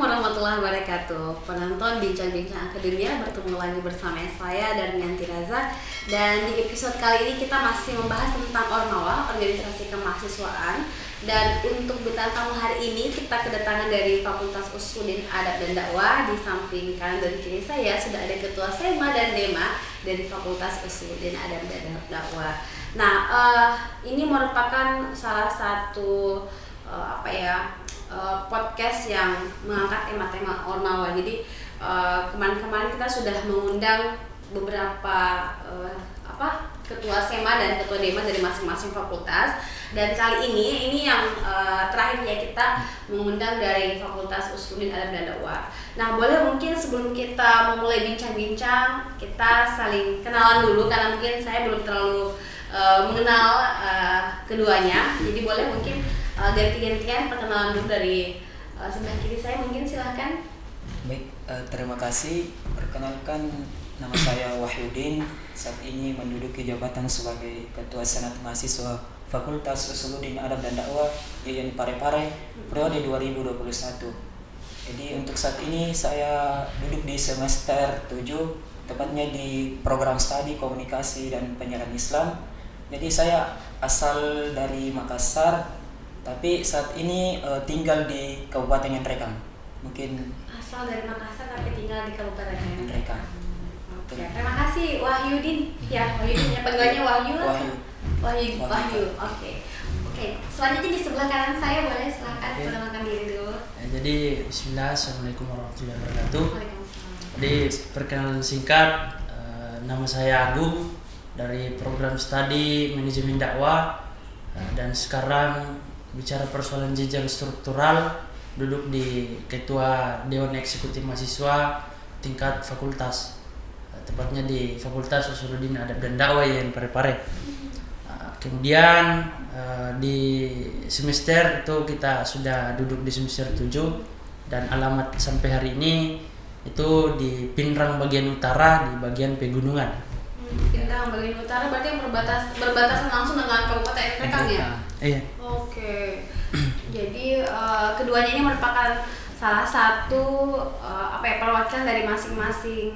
warahmatullahi wabarakatuh. Penonton Bincang-Bincang Akademia, bertemu lagi bersama saya Darmianti Raza. Dan di episode kali ini kita masih membahas tentang Ormawa, organisasi kemahasiswaan. Dan untuk bintang tamu hari ini kita kedatangan dari Fakultas Usuluddin Adab dan Dakwah. Di samping kanan dan kiri saya sudah ada Ketua Sema dan Dema dari Fakultas Usuluddin Adab dan Dakwah. Nah, ini merupakan salah satu podcast yang mengangkat tema-tema Ormawa. Jadi kemarin-kemarin kita sudah mengundang beberapa ketua Sema dan ketua Dema dari masing-masing fakultas. Dan kali ini yang terakhir ya, kita mengundang dari Fakultas Usuluddin Adab dan Dakwah. Nah, boleh mungkin sebelum kita memulai bincang-bincang, kita saling kenalan dulu karena mungkin saya belum terlalu mengenal keduanya. Jadi boleh mungkin ganti-gantian perkenalan dulu dari sebelah kiri saya, mungkin silahkan. Baik, terima kasih. Perkenalkan, nama saya Wahyudin. Saat ini menduduki jabatan sebagai Ketua Senat Mahasiswa Fakultas Usuluddin Adab dan Dakwah YN Parepare periode 2021. Jadi untuk saat ini saya duduk di semester 7, tepatnya di program studi komunikasi dan penyiaran Islam. Jadi saya asal dari Makassar, tapi saat ini tinggal di Kabupaten Nrekang. Mungkin asal dari Makassar tapi tinggal di Kabupaten Nrekang. Oke, terima kasih Wahyudin. Ya, Wahyudin ya, panggilannya Wahyu. Oke. Selanjutnya di sebelah kanan saya, boleh silakan perkenalkan diri dulu. Jadi bismillah, assalamualaikum warahmatullahi wabarakatuh. Waalaikumsalam. Jadi perkenalan singkat, nama saya Agung dari program studi manajemen dakwah, dan sekarang bicara persoalan jenjang struktural, duduk di Ketua Dewan Eksekutif Mahasiswa tingkat fakultas, tepatnya di Fakultas Usuluddin Adab dan Dakwah YN Parepare. Kemudian di semester itu kita sudah duduk di semester 7, dan alamat sampai hari ini itu di Pinrang bagian utara, di bagian pegunungan. Pinrang bagian utara berarti yang berbatasan langsung dengan Kabupaten Nrekang ya? Iya. Oke. Jadi keduanya ini merupakan salah satu perwakilan dari masing-masing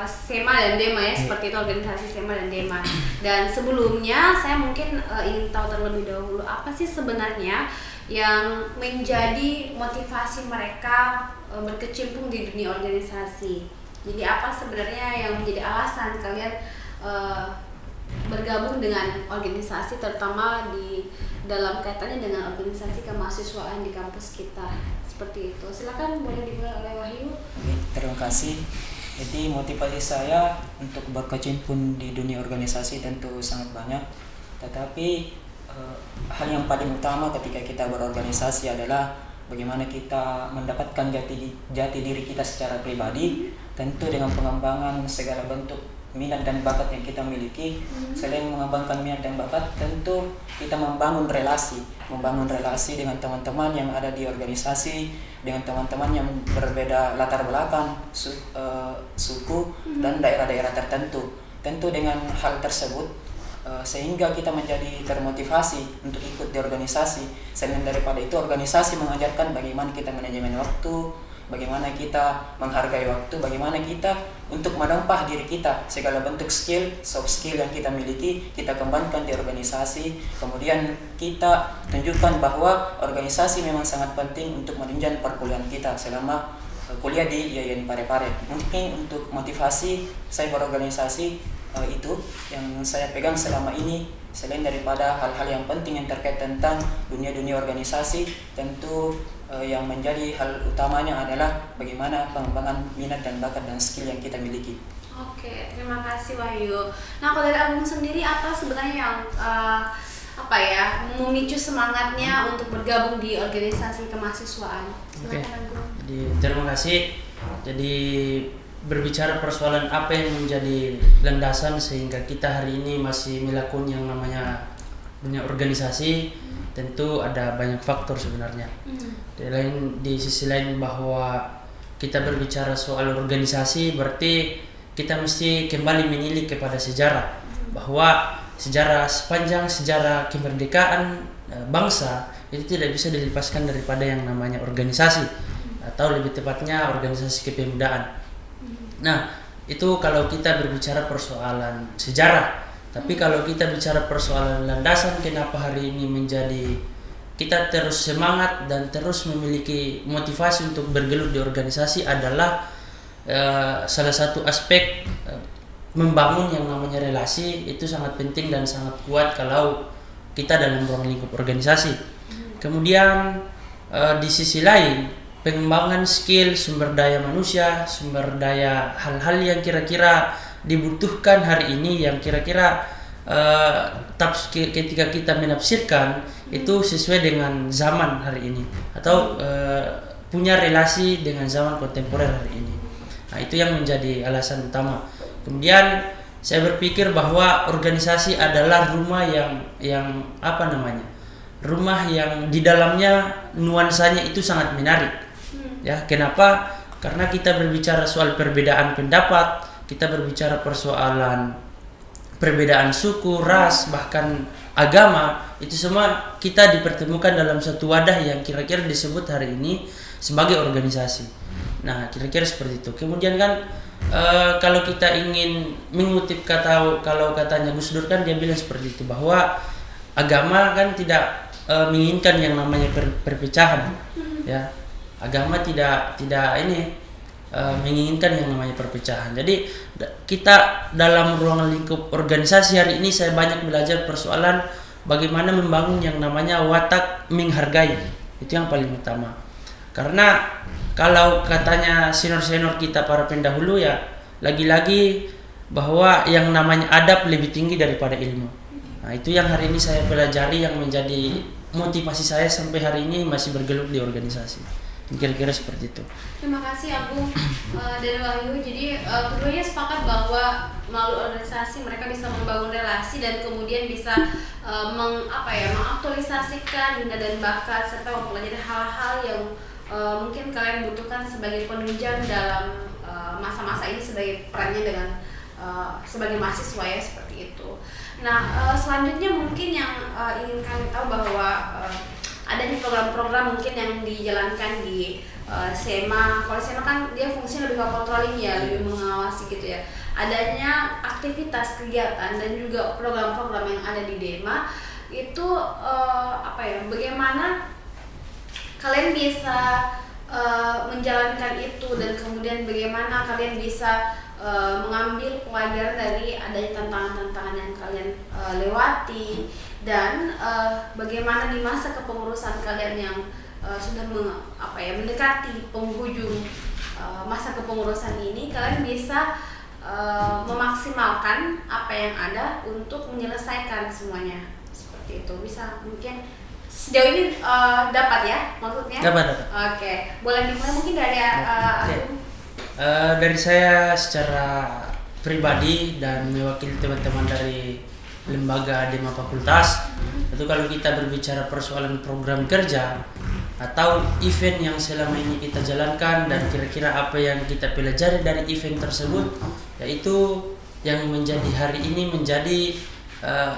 Sema dan Dema ya, seperti itu, organisasi Sema dan Dema. Dan sebelumnya saya mungkin ingin tahu terlebih dahulu apa sih sebenarnya yang menjadi motivasi mereka berkecimpung di dunia organisasi. Jadi apa sebenarnya yang menjadi alasan kalian bergabung dengan organisasi, terutama di dalam kaitannya dengan organisasi kemahasiswaan di kampus kita, seperti itu. Silakan, boleh dimulai oleh Wahyu. Oke, terima kasih. Jadi motivasi saya untuk berkecimpung di dunia organisasi tentu sangat banyak, tetapi hal yang paling utama ketika kita berorganisasi adalah bagaimana kita mendapatkan jati diri kita secara pribadi, tentu dengan pengembangan segala bentuk minat dan bakat yang kita miliki. Selain mengembangkan minat dan bakat, tentu kita membangun relasi dengan teman-teman yang ada di organisasi, dengan teman-teman yang berbeda latar belakang, suku dan daerah-daerah tertentu. Tentu dengan hal tersebut sehingga kita menjadi termotivasi untuk ikut di organisasi. Selain daripada itu, organisasi mengajarkan bagaimana kita manajemen waktu, bagaimana kita menghargai waktu, bagaimana kita untuk menempah diri kita, segala bentuk soft skill yang kita miliki, kita kembangkan di organisasi. Kemudian kita tunjukkan bahwa organisasi memang sangat penting untuk menunjang perkuliahan kita selama kuliah di YN Parepare. Mungkin untuk motivasi saya berorganisasi itu yang saya pegang selama ini. Selain daripada hal-hal yang penting yang terkait tentang dunia organisasi, tentu yang menjadi hal utamanya adalah bagaimana pengembangan minat dan bakat dan skill yang kita miliki. Oke, terima kasih Wahyu. Nah, kalau dari Agung sendiri, apa sebenarnya yang memicu semangatnya untuk bergabung di organisasi kemahasiswaan? Oke. Jadi terima kasih. Jadi berbicara persoalan apa yang menjadi landasan sehingga kita hari ini masih melakukan yang namanya dunia organisasi, tentu ada banyak faktor sebenarnya. Di sisi lain bahwa kita berbicara soal organisasi berarti kita mesti kembali menilik kepada sejarah, bahwa sepanjang sejarah kemerdekaan bangsa itu tidak bisa dilepaskan daripada yang namanya organisasi. atau lebih tepatnya organisasi kepemudaan. Nah, itu kalau kita berbicara persoalan sejarah. Tapi kalau kita bicara persoalan landasan kenapa hari ini menjadi kita terus semangat dan terus memiliki motivasi untuk bergelut di organisasi adalah salah satu aspek membangun yang namanya relasi itu sangat penting dan sangat kuat kalau kita dalam ruang lingkup organisasi. Kemudian di sisi lain pengembangan skill sumber daya manusia, sumber daya hal-hal yang kira-kira dibutuhkan hari ini yang kira-kira ketika kita menafsirkan itu sesuai dengan zaman hari ini atau punya relasi dengan zaman kontemporer hari ini. Nah, itu yang menjadi alasan utama. Kemudian saya berpikir bahwa organisasi adalah rumah yang apa namanya? Rumah yang di dalamnya nuansanya itu sangat menarik. Ya, kenapa? Karena kita berbicara soal perbedaan pendapat, kita berbicara persoalan perbedaan suku, ras, bahkan agama, itu semua kita dipertemukan dalam satu wadah yang kira-kira disebut hari ini sebagai organisasi. Nah, kira-kira seperti itu. Kemudian kan kalau kita ingin mengutip kalau katanya Gus Dur kan dia bilang seperti itu bahwa agama kan tidak menginginkan yang namanya perpecahan, ya. Agama tidak menginginkan yang namanya perpecahan. Jadi kita dalam ruang lingkup organisasi hari ini saya banyak belajar persoalan bagaimana membangun yang namanya watak menghargai. Itu yang paling utama. Karena kalau katanya senior-senior kita para pendahulu ya lagi-lagi bahwa yang namanya adab lebih tinggi daripada ilmu. Nah, itu yang hari ini saya pelajari yang menjadi motivasi saya sampai hari ini masih bergelut di organisasi. Kira-kira seperti itu. Terima kasih Agung dan Wahyu. Jadi keduanya sepakat bahwa melalui organisasi mereka bisa membangun relasi dan kemudian bisa mengaktualisasikan minat dan bakat serta mempelajari hal-hal yang mungkin kalian butuhkan sebagai penunjang dalam masa-masa ini sebagai perannya dengan sebagai mahasiswa ya seperti itu. Nah selanjutnya mungkin yang ingin kami tahu bahwa adanya program-program mungkin yang dijalankan di SEMA. Kalau SEMA kan dia fungsinya lebih ke controlling ya, lebih mengawasi gitu ya. Adanya aktivitas kegiatan dan juga program-program yang ada di DEMA itu bagaimana kalian bisa menjalankan itu dan kemudian bagaimana kalian bisa mengambil pelajaran dari adanya tantangan-tantangan yang kalian lewati dan bagaimana di masa kepengurusan kalian yang sudah mendekati penghujung masa kepengurusan ini kalian bisa memaksimalkan apa yang ada untuk menyelesaikan semuanya seperti itu. Bisa mungkin sejauh ini dapat ya maksudnya? Dapat. Oke, boleh dimulai mungkin dari dari saya secara pribadi dan mewakili teman-teman dari lembaga DEMA Fakultas. Itu kalau kita berbicara persoalan program kerja atau event yang selama ini kita jalankan dan kira-kira apa yang kita pelajari dari event tersebut, yaitu yang menjadi hari ini menjadi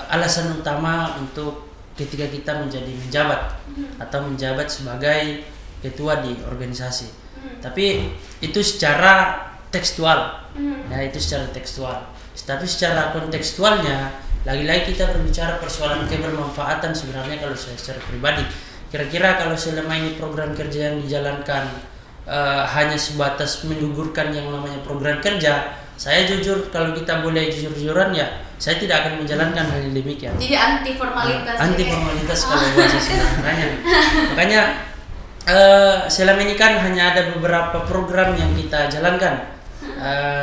alasan utama untuk ketika kita menjadi menjabat atau menjabat sebagai ketua di organisasi. Tapi itu secara tekstual, ya itu secara tekstual. Tapi secara kontekstualnya lagi-lagi kita berbicara persoalan kebermanfaatan sebenarnya kalau saya secara pribadi. Kira-kira kalau selama ini program kerja yang dijalankan hanya sebatas menggugurkan yang namanya program kerja, saya jujur kalau kita boleh jujur-jujuran ya, saya tidak akan menjalankan hal yang demikian. Jadi anti formalitas. Anti formalitas kalau bahasa sebenarnya. Makanya selama ini kan hanya ada beberapa program yang kita jalankan.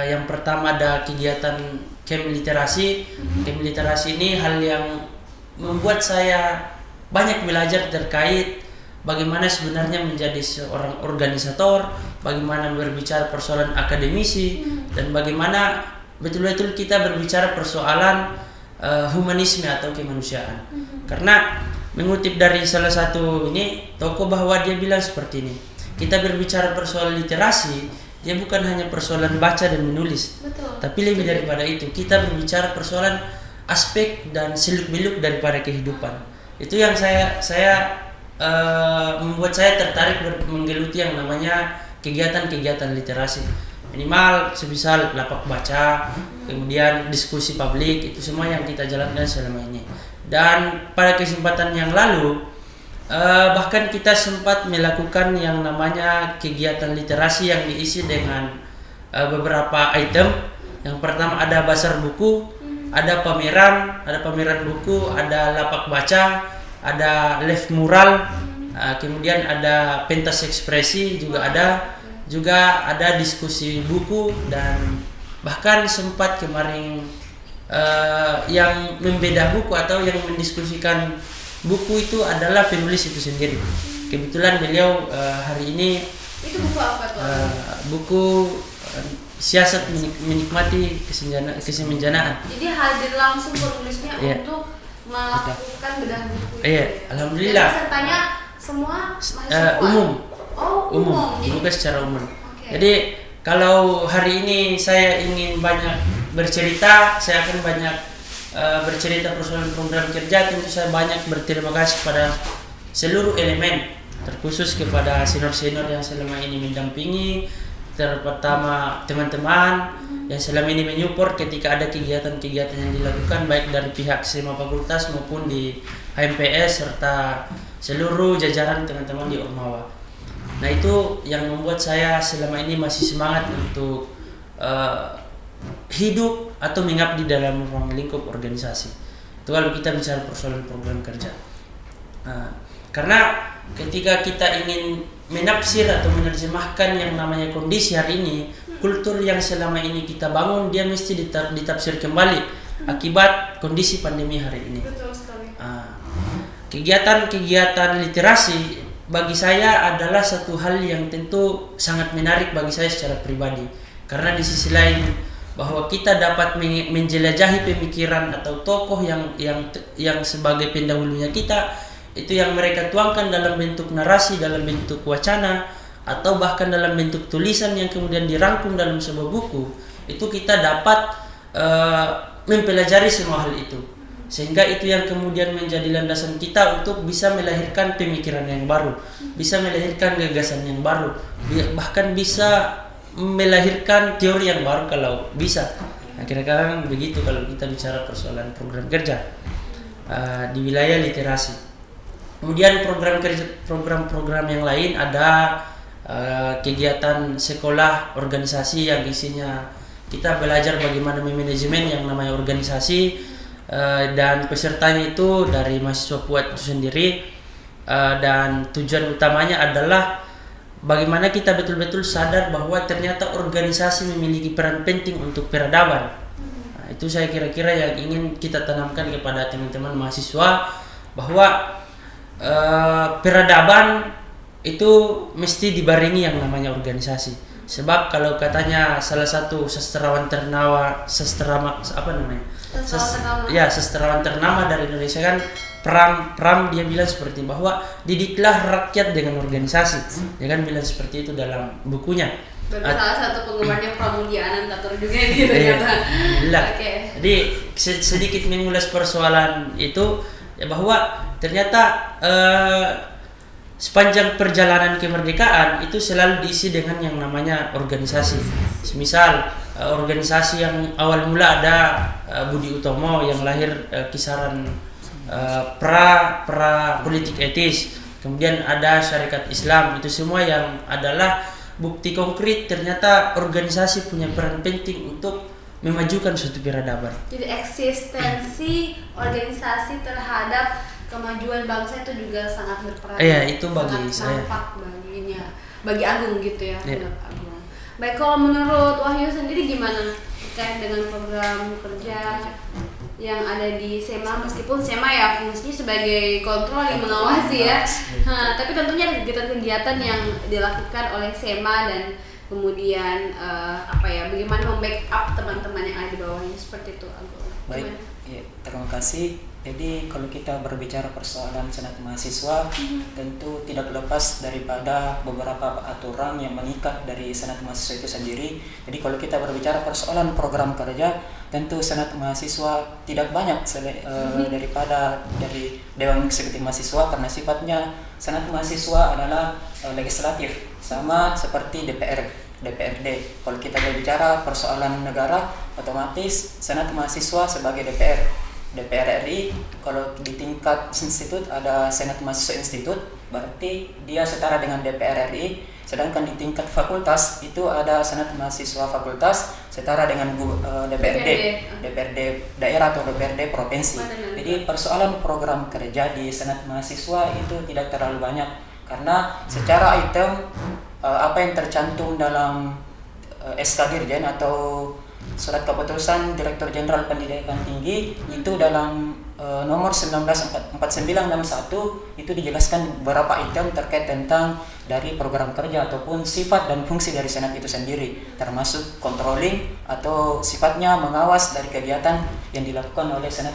Yang pertama ada kegiatan camp literasi. Camp literasi ini hal yang membuat saya banyak belajar terkait bagaimana sebenarnya menjadi seorang organisator, bagaimana berbicara persoalan akademisi, dan bagaimana betul-betul kita berbicara persoalan humanisme atau kemanusiaan. Karena mengutip dari salah satu tokoh bahwa dia bilang seperti ini, kita berbicara persoalan literasi, dia bukan hanya persoalan baca dan menulis. Betul. Tapi lebih daripada itu, kita berbicara persoalan aspek dan seluk-beluk daripada kehidupan. Itu yang saya membuat saya tertarik menggeluti yang namanya kegiatan-kegiatan literasi. Minimal sebisa lapak baca, kemudian diskusi publik, itu semua yang kita jalankan selama ini. Dan pada kesempatan yang lalu bahkan kita sempat melakukan yang namanya kegiatan literasi yang diisi dengan beberapa item. Yang pertama ada bazar buku, ada pameran buku, ada lapak baca, ada live mural, kemudian ada pentas ekspresi juga ada diskusi buku, dan bahkan sempat kemarin yang membeda buku atau yang mendiskusikan buku itu adalah penulis itu sendiri. Kebetulan beliau hari ini Itu buku apa tuh? Buku Siasat Menikmati Kesenjanaan. Jadi hadir langsung penulisnya Iya. untuk melakukan bedah buku. Iya, alhamdulillah. Dan pesertanya semua mahasiswa. Umum. Oh, umum. Bukan secara umum. Oke. Jadi kalau hari ini saya ingin banyak bercerita, saya akan banyak bercerita persoalan program kerja. Tentu saya banyak berterima kasih pada seluruh elemen, terkhusus kepada senior-senior yang selama ini mendampingi, terutama teman-teman yang selama ini menyupport ketika ada kegiatan-kegiatan yang dilakukan baik dari pihak SEMA fakultas maupun di HMPS serta seluruh jajaran teman-teman di Ormawa. Nah, itu yang membuat saya selama ini masih semangat untuk hidup atau mengabdi dalam ruang lingkup organisasi. Itu kalau kita bicara persoalan program kerja. Karena ketika kita ingin menafsir atau menerjemahkan yang namanya kondisi hari ini, kultur yang selama ini kita bangun, dia mesti ditafsir kembali akibat kondisi pandemi hari ini. Betul sekali. Kegiatan-kegiatan literasi bagi saya adalah satu hal yang tentu sangat menarik bagi saya secara pribadi, karena di sisi lain bahwa kita dapat menjelajahi pemikiran atau tokoh yang sebagai pendahulunya kita, itu yang mereka tuangkan dalam bentuk narasi, dalam bentuk wacana, atau bahkan dalam bentuk tulisan yang kemudian dirangkum dalam sebuah buku. Itu kita dapat mempelajari semua hal itu, sehingga itu yang kemudian menjadi landasan kita untuk bisa melahirkan pemikiran yang baru, bisa melahirkan gagasan yang baru, bahkan bisa melahirkan teori yang baru kalau bisa. Nah, kira-kira begitu kalau kita bicara persoalan program kerja di wilayah literasi. Kemudian program-program yang lain ada kegiatan sekolah organisasi yang isinya kita belajar bagaimana memanajemen yang namanya organisasi, dan pesertanya itu dari mahasiswa PUAT itu sendiri, dan tujuan utamanya adalah bagaimana kita betul-betul sadar bahwa ternyata organisasi memiliki peran penting untuk peradaban. Nah, itu saya kira-kira yang ingin kita tanamkan kepada teman-teman mahasiswa, bahwa peradaban itu mesti dibarengi yang namanya organisasi. Sebab kalau katanya salah satu sastrawan ternama dari Indonesia kan, Pram dia bilang seperti bahwa didiklah rakyat dengan organisasi. Dia kan bilang seperti itu dalam bukunya. Berarti salah satu penggemarnya Pramudia Anantatur juga gitu ternyata. Oke. Jadi sedikit mengulas persoalan itu ya, bahwa ternyata sepanjang perjalanan kemerdekaan itu selalu diisi dengan yang namanya organisasi. Misal organisasi yang awal mula ada Budi Utomo yang lahir kisaran pra politik etis, kemudian ada syarikat Islam. Itu semua yang adalah bukti konkret ternyata organisasi punya peran penting untuk memajukan suatu peradaban. Jadi eksistensi organisasi terhadap kemajuan bangsa itu juga sangat berperan. Iya, itu bagi saya. Nampak bagi Agung gitu ya. Iya. Agung. Baik, kalau menurut Wahyu sendiri gimana terkait dengan program kerja yang ada di SEMA, meskipun SEMA ya fungsinya sebagai kontrol yang mengawasi ya, tapi tentunya ada kegiatan-kegiatan yang dilakukan oleh SEMA dan kemudian bagaimana membackup teman-teman yang ada di bawahnya seperti itu. Baik, ya, terima kasih. Jadi kalau kita berbicara persoalan senat mahasiswa, tentu tidak lepas daripada beberapa aturan yang mengikat dari senat mahasiswa itu sendiri. Jadi kalau kita berbicara persoalan program kerja, tentu senat mahasiswa tidak banyak daripada dari Dewan Eksekutif Mahasiswa, karena sifatnya senat mahasiswa adalah legislatif, sama seperti DPRD. Kalau kita berbicara persoalan negara, otomatis senat mahasiswa sebagai DPR RI. Kalau di tingkat institut ada senat mahasiswa institut, berarti dia setara dengan DPR RI. Sedangkan di tingkat fakultas itu ada senat mahasiswa fakultas setara dengan DPRD daerah atau DPRD provinsi. Jadi persoalan program kerja di senat mahasiswa itu tidak terlalu banyak, karena secara item apa yang tercantum dalam SK Dirjen atau Surat Keputusan Direktur Jenderal Pendidikan Tinggi itu dalam nomor 194961 itu dijelaskan beberapa item terkait tentang dari program kerja ataupun sifat dan fungsi dari senat itu sendiri, termasuk controlling atau sifatnya mengawas dari kegiatan yang dilakukan oleh senat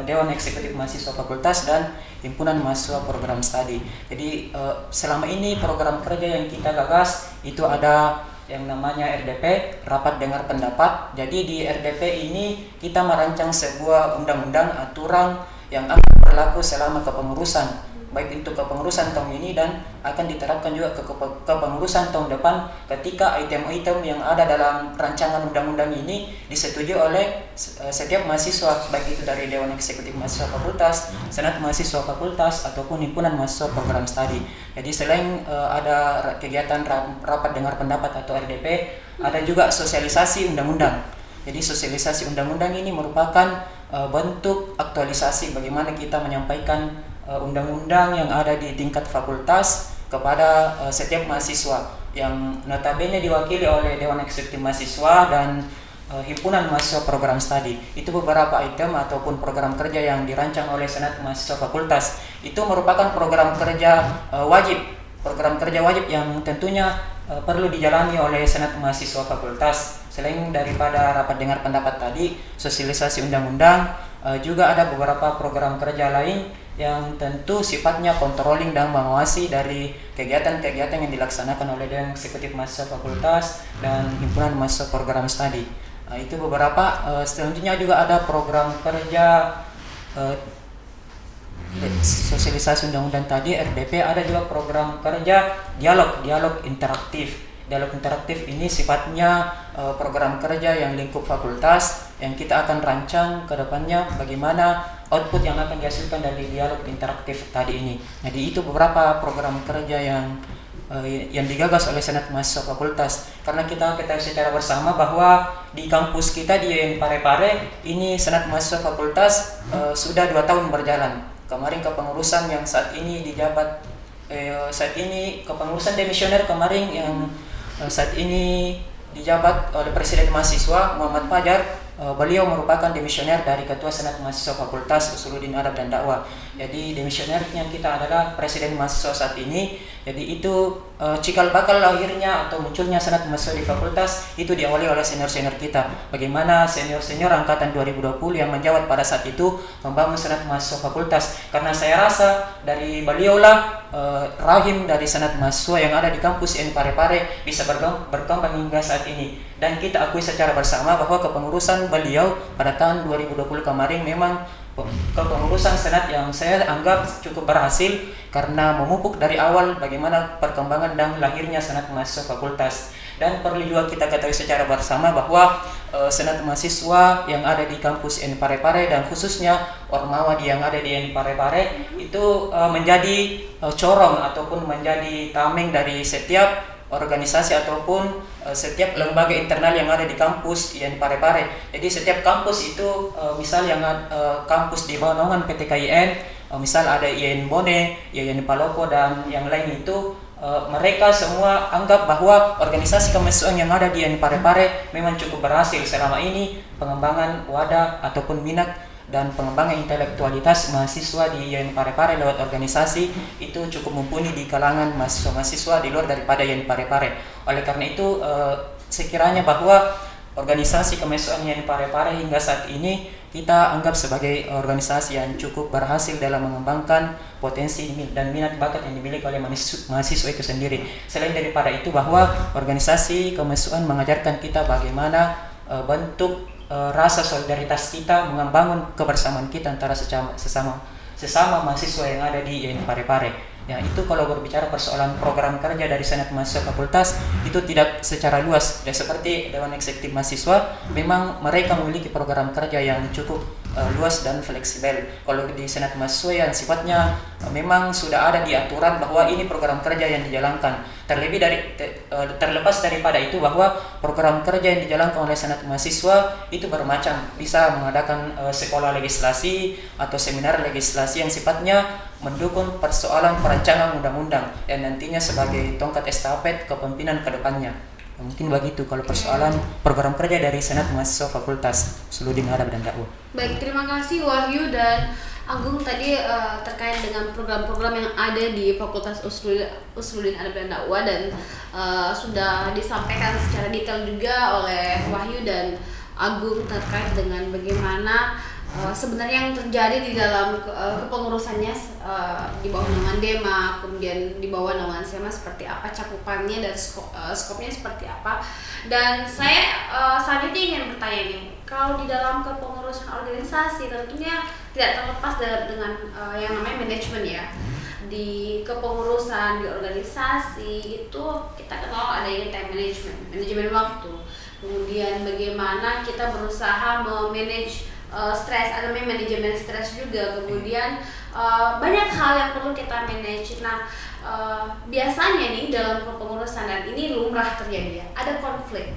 Dewan Eksekutif Mahasiswa Fakultas dan himpunan mahasiswa program studi. Jadi selama ini program kerja yang kita gagas itu ada yang namanya RDP, rapat dengar pendapat. Jadi di RDP ini kita merancang sebuah undang-undang aturan yang akan berlaku selama kepengurusan, baik itu kepengurusan tahun ini dan akan diterapkan juga ke kepengurusan tahun depan ketika item-item yang ada dalam rancangan undang-undang ini disetujui oleh setiap mahasiswa, baik itu dari Dewan Eksekutif Mahasiswa Fakultas, Senat Mahasiswa Fakultas ataupun himpunan mahasiswa program studi. Jadi selain ada kegiatan rapat dengar pendapat atau RDP, ada juga sosialisasi undang-undang. Jadi sosialisasi undang-undang ini merupakan bentuk aktualisasi bagaimana kita menyampaikan undang-undang yang ada di tingkat fakultas kepada setiap mahasiswa yang notabene diwakili oleh Dewan Eksekutif Mahasiswa dan himpunan mahasiswa program studi. Itu beberapa item ataupun program kerja yang dirancang oleh Senat Mahasiswa Fakultas. Itu merupakan program kerja wajib yang tentunya perlu dijalani oleh Senat Mahasiswa Fakultas. Selain daripada rapat dengar pendapat tadi, sosialisasi undang-undang, juga ada beberapa program kerja lain yang tentu sifatnya controlling dan mengawasi dari kegiatan-kegiatan yang dilaksanakan oleh Dewan Eksekutif Mahasiswa Fakultas dan himpunan mahasiswa program studi. Itu beberapa. Selanjutnya juga ada program kerja sosialisasi undang-undang tadi RDP, ada juga program kerja dialog interaktif. Dialog interaktif ini sifatnya program kerja yang lingkup fakultas yang kita akan rancang ke depannya bagaimana output yang akan dihasilkan dari dialog interaktif tadi ini. Jadi itu beberapa program kerja yang digagas oleh Senat Mahasiswa Fakultas, karena kita ketahui secara bersama bahwa di kampus kita di UIN Parepare ini Senat Mahasiswa Fakultas sudah 2 tahun berjalan. Kemarin kepengurusan yang saat ini dijabat kepengurusan demisioner kemarin yang saat ini dijabat oleh Presiden Mahasiswa Muhammad Fajar. Beliau merupakan demisioner dari Ketua Senat Mahasiswa Fakultas Usuluddin Adab dan Dakwah. Jadi demisionernya kita adalah Presiden Mahasiswa saat ini. Jadi itu cikal bakal lahirnya atau munculnya Senat Mahasiswa di Fakultas itu diawali oleh senior-senior kita. Bagaimana senior-senior angkatan 2020 yang menjawab pada saat itu membangun Senat Mahasiswa Fakultas. Karena saya rasa dari beliau lah rahim dari Senat Mahasiswa yang ada di kampus UIN Parepare bisa berkembang hingga saat ini. Dan kita akui secara bersama bahwa kepengurusan beliau pada tahun 2020 kemarin memang kepengurusan Senat yang saya anggap cukup berhasil karena memupuk dari awal bagaimana perkembangan dan lahirnya Senat Mahasiswa Fakultas. Dan perlu juga kita ketahui secara bersama bahwa Senat Mahasiswa yang ada di kampus UIN Parepare dan khususnya Ormawadi yang ada di UIN Parepare itu menjadi corong ataupun menjadi tameng dari setiap organisasi ataupun setiap lembaga internal yang ada di kampus UIN Parepare. Jadi setiap kampus itu misal yang kampus di bawah naungan PTKIN, misal ada UIN Bone, UIN Palopo dan yang lain itu mereka semua anggap bahwa organisasi kemahasiswaan yang ada di UIN Parepare memang cukup berhasil selama ini pengembangan wadah ataupun minat dan pengembangan intelektualitas mahasiswa di UIN Parepare lewat organisasi itu cukup mumpuni di kalangan mahasiswa-mahasiswa di luar daripada UIN Parepare. Oleh karena itu sekiranya bahwa organisasi kemahasiswaan yang Parepare hingga saat ini kita anggap sebagai organisasi yang cukup berhasil dalam mengembangkan potensi dan minat bakat yang dimiliki oleh mahasiswa itu sendiri. Selain daripada itu, bahwa organisasi kemahasiswaan mengajarkan kita bagaimana bentuk rasa solidaritas kita, membangun kebersamaan kita antara sesama mahasiswa yang ada di Parepare. Ya, itu kalau berbicara persoalan program kerja dari Senat Mahasiswa Fakultas itu tidak secara luas. Ya, seperti Dewan Eksekutif Mahasiswa, memang mereka memiliki program kerja yang cukup luas dan fleksibel. Kalau di Senat Mahasiswa yang sifatnya memang sudah ada di aturan bahwa ini program kerja yang dijalankan. Terlepas daripada itu, bahwa program kerja yang dijalankan oleh Senat Mahasiswa itu bermacam, bisa mengadakan sekolah legislasi atau seminar legislasi yang sifatnya mendukung persoalan perancangan undang-undang yang nantinya sebagai tongkat estafet kepemimpinan ke depannya. Mungkin begitu kalau persoalan program kerja dari Senat Mahasiswa Fakultas Suludin Adab dan Dakwah. Baik, terima kasih Wahyu dan Agung tadi terkait dengan program-program yang ada di Fakultas Usluddin Adab dan Dakwah, dan sudah disampaikan secara detail juga oleh Wahyu dan Agung terkait dengan bagaimana sebenarnya yang terjadi di dalam kepengurusannya di bawah naungan Dema, kemudian di bawah naungan SEMA seperti apa cakupannya dan skopnya seperti apa. Dan saya selanjutnya ingin bertanya nih, kalau di dalam kepengurusan organisasi tentunya tidak terlepas dengan yang namanya manajemen ya. Di kepengurusan di organisasi itu kita kenal ada yang time management, manajemen waktu. Kemudian bagaimana kita berusaha memanage stres, ada manajemen stres juga. Kemudian banyak hal yang perlu kita manage. Nah, biasanya nih dalam kepengurusan, dan ini lumrah terjadi ya, ada konflik.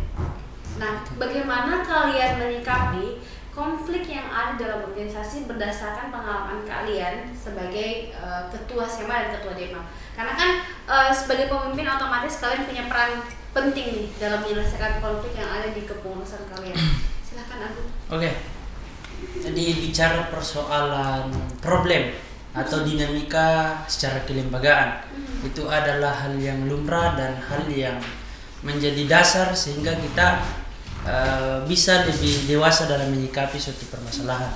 Nah, bagaimana kalian menyikapi konflik yang ada dalam organisasi berdasarkan pengalaman kalian sebagai ketua SEMA dan ketua DEMA? Karena kan sebagai pemimpin otomatis kalian punya peran penting nih dalam menyelesaikan konflik yang ada di kepengurusan kalian. Silakan Agung. Oke. Jadi bicara persoalan problem atau dinamika secara kelembagaan, itu adalah hal yang lumrah dan hal yang menjadi dasar sehingga kita bisa lebih dewasa dalam menyikapi suatu permasalahan.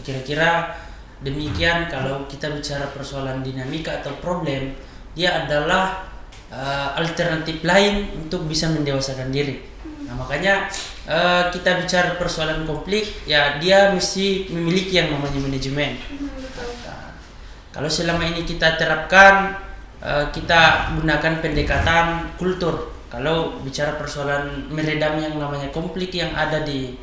Kira-kira demikian kalau kita bicara persoalan dinamika atau problem, dia adalah alternatif lain untuk bisa mendewasakan diri. Nah, makanya kita bicara persoalan konflik, ya dia mesti memiliki yang namanya manajemen. Nah, kalau selama ini kita terapkan, kita gunakan pendekatan kultur. Kalau bicara persoalan meredam yang namanya konflik yang ada di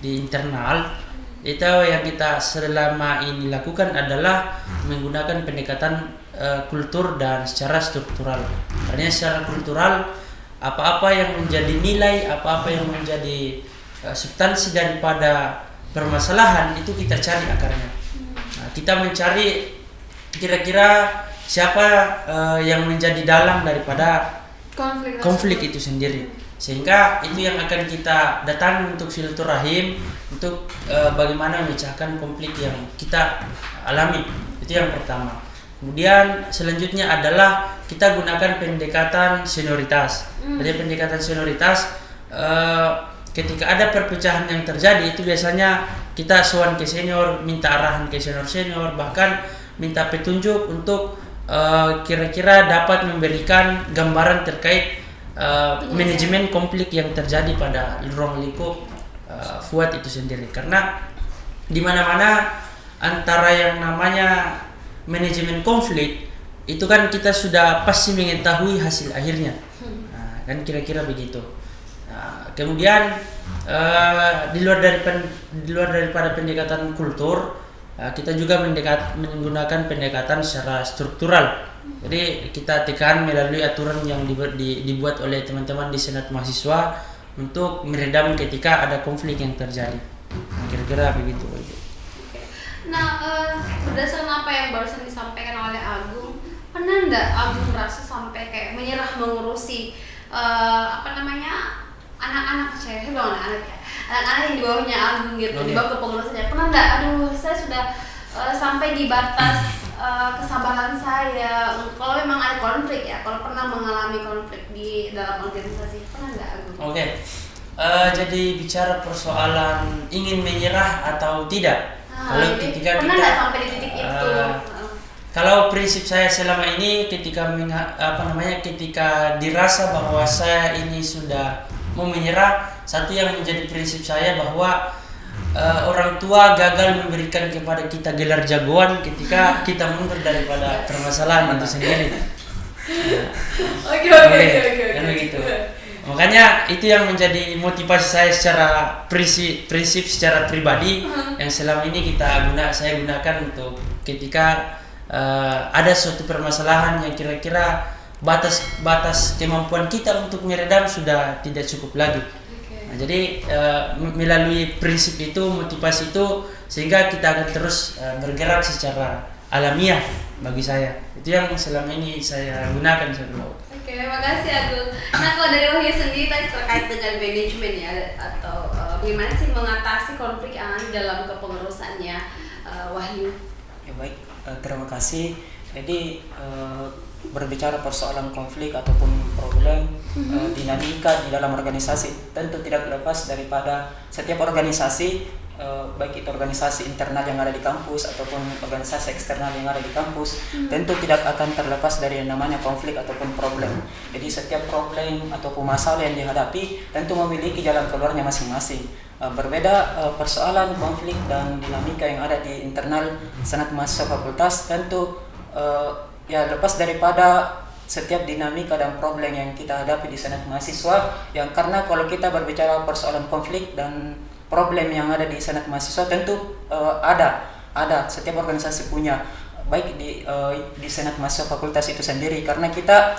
internal, itu yang kita selama ini lakukan adalah menggunakan pendekatan kultur dan secara struktural. Karena secara kultural, apa-apa yang menjadi nilai, apa-apa yang menjadi substansi daripada permasalahan itu kita cari akarnya. Nah, kita mencari kira-kira siapa yang menjadi dalang daripada konflik itu sendiri, sehingga itu yang akan kita datangi untuk silaturahim, untuk bagaimana memecahkan konflik yang kita alami. Itu yang pertama. Kemudian selanjutnya adalah kita gunakan pendekatan senioritas. Jadi pendekatan senioritas, ketika ada perpecahan yang terjadi itu biasanya kita sowan ke senior, minta arahan ke senior, bahkan minta petunjuk untuk kira-kira dapat memberikan gambaran terkait manajemen konflik yang terjadi pada ruang lingkup FUAD itu sendiri. Karena di mana-mana antara yang namanya manajemen konflik itu kan kita sudah pasti mengetahui hasil akhirnya. Nah, kan kira-kira begitu. Nah, kemudian di luar daripada pendekatan kultur, kita juga menggunakan pendekatan secara struktural. Jadi kita tekan melalui aturan yang dibuat oleh teman-teman di Senat Mahasiswa untuk meredam ketika ada konflik yang terjadi. Kira-kira begitu. Nah, berdasarkan apa yang barusan disampaikan oleh Agung, pernah nggak Agung merasa sampai kayak menyerah mengurusi anak-anak saya bilang anak-anak yang di bawahnya Agung gitu, di bawah kepengurusannya? Pernah nggak, aduh saya sudah sampai di batas kesabaran saya, kalau memang ada konflik ya, kalau pernah mengalami konflik di dalam organisasi, pernah nggak Agung? Oke. Jadi bicara persoalan ingin menyerah atau tidak. Kalau Jadi ketika pernah kita nggak sampai di titik itu? kalau prinsip saya selama ini ketika ketika dirasa bahwa saya ini sudah mau menyerah, satu yang menjadi prinsip saya bahwa orang tua gagal memberikan kepada kita gelar jagoan ketika kita mundur daripada permasalahan itu sendiri. Oke. Kan begitu. Makanya itu yang menjadi motivasi saya secara prinsip secara pribadi yang selama ini saya gunakan untuk ketika ada suatu permasalahan yang kira-kira batas kemampuan kita untuk meredam sudah tidak cukup lagi. Nah, jadi melalui prinsip itu, motivasi itu, sehingga kita akan terus bergerak secara alamiah bagi saya. Itu yang selama ini saya gunakan sebelum. Oke, terima kasih Agung. Nah, kalau dari Wahyu sendiri tadi terkait dengan manajemen ya, atau bagaimana sih mengatasi konflik yang ada dalam kepengurusannya, Wahyu? Ya baik, terima kasih. Jadi berbicara persoalan konflik ataupun problem, dinamika di dalam organisasi tentu tidak lepas daripada setiap organisasi, baik itu organisasi internal yang ada di kampus ataupun organisasi eksternal yang ada di kampus, tentu tidak akan terlepas dari yang namanya konflik ataupun problem. Jadi setiap problem ataupun masalah yang dihadapi tentu memiliki jalan keluarnya masing-masing. Berbeda persoalan konflik dan dinamika yang ada di internal senat mahasiswa fakultas, tentu ya lepas daripada setiap dinamika dan problem yang kita hadapi di senat mahasiswa, yang karena kalau kita berbicara persoalan konflik dan problem yang ada di senat mahasiswa tentu ada setiap organisasi punya, baik di senat mahasiswa fakultas itu sendiri, karena kita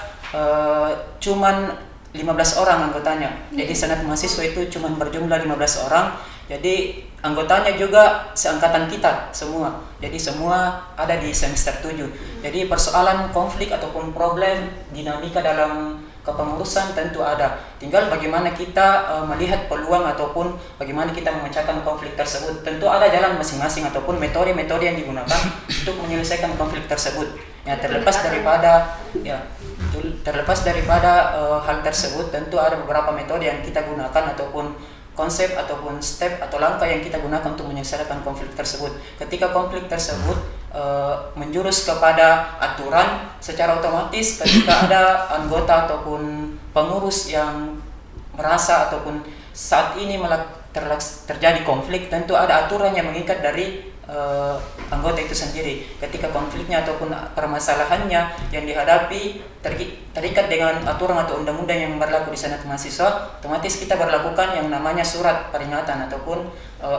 cuman 15 orang anggotanya. Jadi senat mahasiswa itu cuma berjumlah 15 orang. Jadi anggotanya juga seangkatan kita semua. Jadi semua ada di semester 7. Jadi persoalan konflik ataupun problem dinamika dalam kepengurusan tentu ada. Tinggal bagaimana kita melihat peluang ataupun bagaimana kita memecahkan konflik tersebut. Tentu ada jalan masing-masing ataupun metode-metode yang digunakan untuk menyelesaikan konflik tersebut. Ya, terlepas daripada hal tersebut, tentu ada beberapa metode yang kita gunakan ataupun konsep ataupun step atau langkah yang kita gunakan untuk menyelesaikan konflik tersebut. Ketika konflik tersebut menjurus kepada aturan, secara otomatis ketika ada anggota ataupun pengurus yang merasa ataupun saat ini terjadi konflik, tentu ada aturan yang mengikat dari anggota itu sendiri. Ketika konfliknya ataupun permasalahannya yang dihadapi terikat dengan aturan atau undang-undang yang berlaku di senat mahasiswa, otomatis kita berlakukan yang namanya surat peringatan ataupun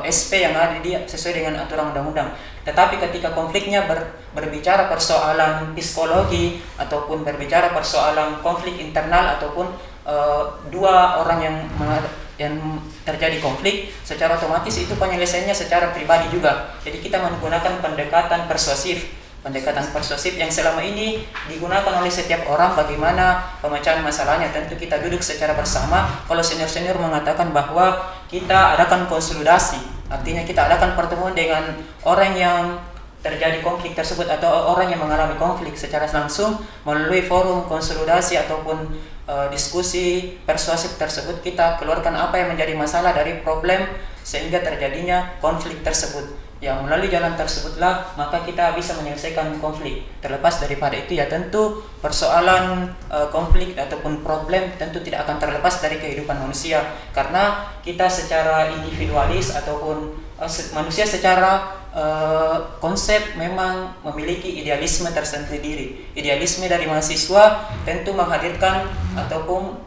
SP yang ada sesuai dengan aturan undang-undang. Tetapi ketika konfliknya berbicara persoalan psikologi ataupun berbicara persoalan konflik internal ataupun dua orang yang terjadi konflik, secara otomatis itu penyelesaiannya secara pribadi juga. Jadi kita menggunakan pendekatan persuasif yang selama ini digunakan oleh setiap orang. Bagaimana pemecahan masalahnya, tentu kita duduk secara bersama. Kalau senior-senior mengatakan bahwa kita adakan konsolidasi, artinya kita adakan pertemuan dengan orang yang terjadi konflik tersebut atau orang yang mengalami konflik secara langsung melalui forum konsolidasi ataupun diskusi persuasif tersebut. Kita keluarkan apa yang menjadi masalah dari problem sehingga terjadinya konflik tersebut. Yang melalui jalan tersebutlah maka kita bisa menyelesaikan konflik. Terlepas daripada itu ya tentu persoalan konflik ataupun problem tentu tidak akan terlepas dari kehidupan manusia, karena kita secara individualis ataupun manusia secara konsep memang memiliki idealisme tersendiri. Idealisme dari mahasiswa tentu menghadirkan ataupun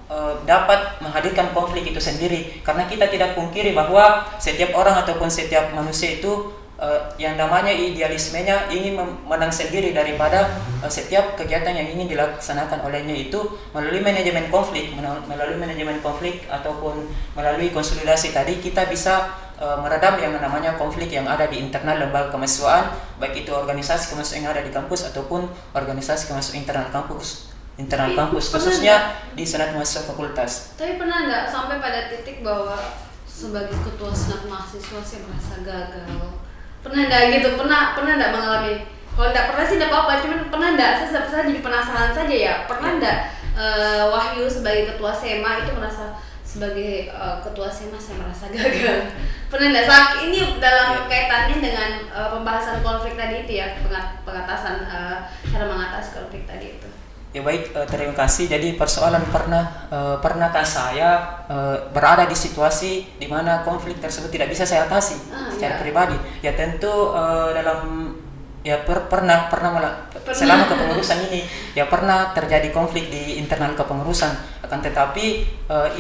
dapat menghadirkan konflik itu sendiri, karena kita tidak pungkiri bahwa setiap orang ataupun setiap manusia itu yang namanya idealismenya ingin menang sendiri daripada setiap kegiatan yang ingin dilaksanakan olehnya itu melalui manajemen konflik ataupun melalui konsolidasi tadi kita bisa meredam yang namanya konflik yang ada di internal lembaga kemahasiswaan, baik itu organisasi kemahasiswaan yang ada di kampus ataupun organisasi kemahasiswaan internal kampus khususnya di senat mahasiswa fakultas. Tapi pernah nggak sampai pada titik bahwa sebagai ketua senat mahasiswa saya merasa gagal? Pernah nggak gitu? Pernah nggak mengalami? Kalau nggak pernah sih nggak apa-apa, cuman pernah nggak? Saya jadi penasaran saja ya. Pernah nggak Wahyu sebagai ketua SEMA itu merasa sebagai ketua SEMA saya merasa gagal. Pernah nggak ini dalam kaitannya dengan pembahasan konflik tadi itu ya, pengatasan cara mengatasi konflik tadi itu. Ya baik, terima kasih. Jadi persoalan pernahkah saya berada di situasi di mana konflik tersebut tidak bisa saya atasi secara pribadi? Ya tentu dalam pernah selama kepengurusan ini ya pernah terjadi konflik di internal kepengurusan. Akan tetapi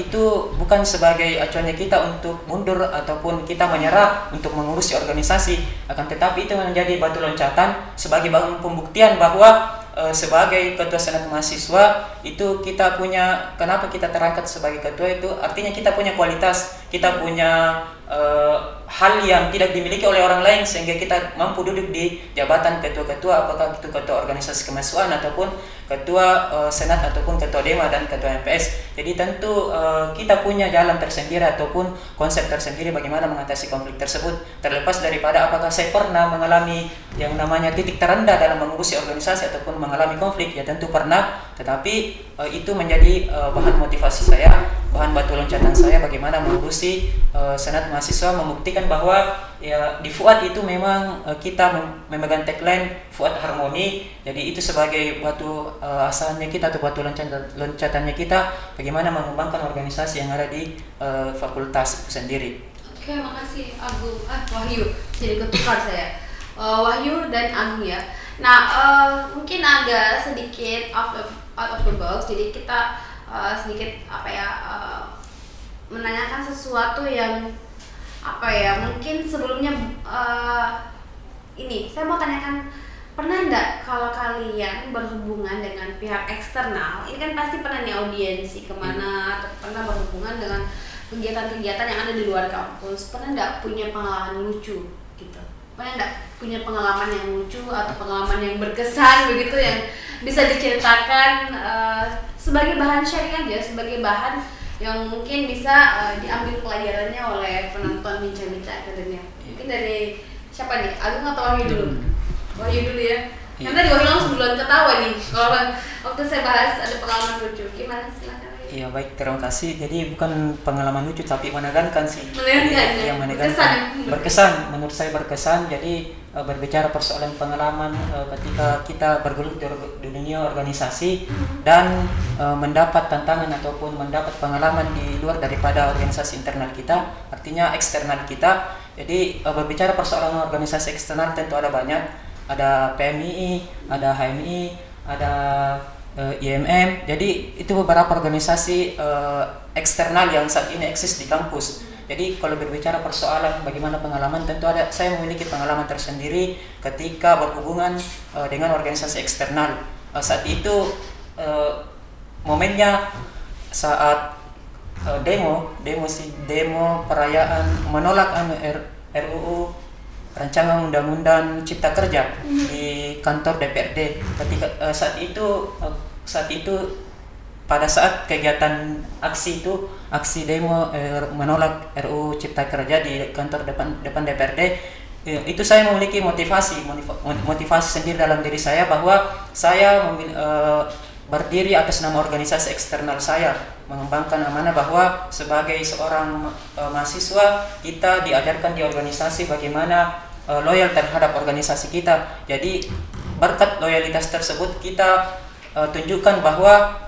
itu bukan sebagai acuannya kita untuk mundur ataupun kita menyerah untuk mengurusi organisasi. Akan tetapi itu menjadi batu loncatan sebagai bahan pembuktian bahwa sebagai ketua senat mahasiswa itu kita punya, kenapa kita terangkat sebagai ketua itu artinya kita punya kualitas, kita punya hal yang tidak dimiliki oleh orang lain sehingga kita mampu duduk di jabatan ketua-ketua, apakah itu ketua organisasi kemahasiswaan ataupun ketua senat ataupun ketua dema dan ketua MPS. Jadi tentu kita punya jalan tersendiri ataupun konsep tersendiri bagaimana mengatasi konflik tersebut, terlepas daripada apakah saya pernah mengalami yang namanya titik terendah dalam mengurusi organisasi ataupun mengalami konflik. Ya tentu pernah, tetapi itu menjadi bahan motivasi saya, bahan batu loncatan saya bagaimana mengurusi senat mahasiswa, membuktikan bahwa ya di Fuad itu memang kita memegang tagline Fuad Harmoni. Jadi itu sebagai batu asalnya kita atau batu loncatannya kita bagaimana mengembangkan organisasi yang ada di fakultas itu sendiri. Oke, makasih Agung. Wahyu, jadi ketukar saya. Wahyu dan Agung ya. Nah, mungkin agak sedikit out of the box. Jadi kita sedikit menanyakan sesuatu yang mungkin sebelumnya ini saya mau tanyakan, pernah enggak kalau kalian berhubungan dengan pihak eksternal, ini kan pasti pernah nih audiensi kemana, atau pernah berhubungan dengan kegiatan-kegiatan yang ada di luar kampus, pernah enggak punya pengalaman lucu gitu? Pernah enggak punya pengalaman yang lucu atau pengalaman yang berkesan begitu yang bisa diceritakan sebagai bahan sharing aja, sebagai bahan yang mungkin bisa diambil pelajarannya oleh penonton bincang-bincang akademia. Mungkin dari siapa nih? Agung atau Wahyu dulu? Wahyu dulu ya. Karena tadi Wahyu langsung duluan ketawa nih kalau waktu saya bahas ada pengalaman lucu. Gimana, silakan. Iya baik, terima kasih. Jadi bukan pengalaman lucu tapi menegangkan sih. Menegangkan. Yang menegangkan. Berkesan, menurut saya berkesan. Jadi berbicara persoalan pengalaman ketika kita bergelut di dunia organisasi dan mendapat tantangan ataupun mendapat pengalaman di luar daripada organisasi internal kita, artinya eksternal kita. Jadi berbicara persoalan organisasi eksternal tentu ada banyak. Ada PMII, ada HMI, ada IMM. Jadi itu beberapa organisasi eksternal yang saat ini eksis di kampus. Jadi kalau berbicara persoalan bagaimana pengalaman, tentu saya memiliki pengalaman tersendiri ketika berhubungan dengan organisasi eksternal. Saat itu momennya saat demo perayaan menolak RUU rancangan undang-undang Cipta Kerja di kantor DPRD. Ketika saat itu pada saat kegiatan aksi demo menolak RUU Cipta Kerja di kantor depan DPRD, itu saya memiliki motivasi sendiri dalam diri saya bahwa saya berdiri atas nama organisasi eksternal saya, mengembangkan amanah bahwa sebagai seorang mahasiswa kita diajarkan di organisasi bagaimana loyal terhadap organisasi kita. Jadi berkat loyalitas tersebut kita tunjukkan bahwa